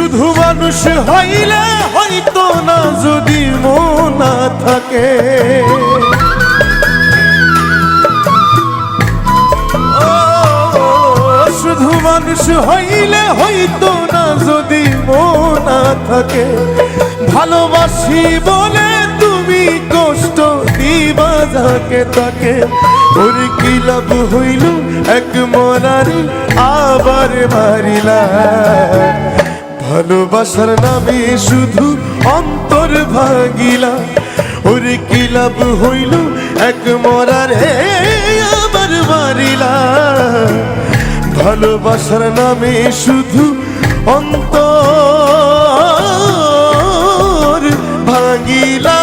শুধু মানুষ হইলে হয়তো না যদি মন না থাকে, শুধু মানুষ হইলে হয়তো না যদি মন না থাকে, ভালোবাসি বলে তুমি কষ্ট দিবা যাকে তাকে, ওর কি লাভ হইল এক মরারি আবার মারিলা, ভালোবাসার নামে শুধু অন্তর ভাঙিলা, ওর কি লাভ হইল এক মরারে আবার মারিলা, ভালোবাসার নামে শুধু অন্তর ভাঙিলা।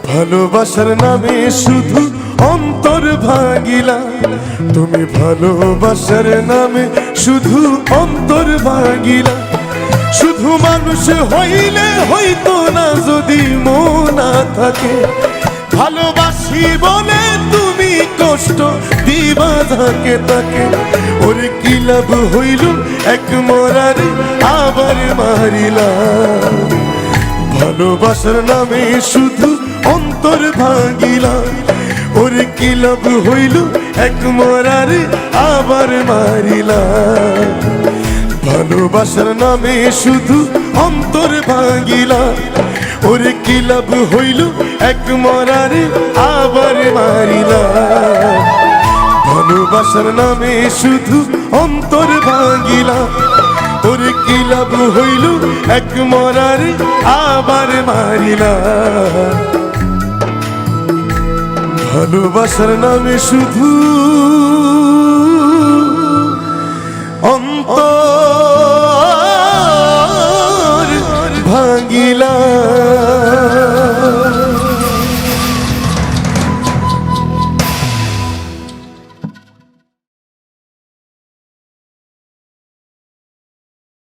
ভালোবাসার নামে শুধু অন্তর ভাঙিলা, তুমি ভালোবাসার নামে শুধু অন্তর ভাঙিলা, শুধু মানুষ হইলে হইতো না যদি মন না থাকে, ভালোবাসি বলে তুমি কষ্ট দিবা যাকে তাকে, ওর কি লাভ হইল এক মরারে আবার মারিলা, ভালোবাসার নামে শুধু অন্তর ভাঙিলা, ওর কি লাভ হইল এক মরারে আবার মারিলা, ভালোবাসার নামে শুধু অন্তর ভাঙিলা, ওর কি লাভ হইল এক মরারে আবার মারিলা, ভালোবাসার নামে শুধু অন্তর ভাঙিলা, ওর কি লাভ হইল এক মরারে আবার মারিলা, ভালোবাসার নামে শুধু অন্তর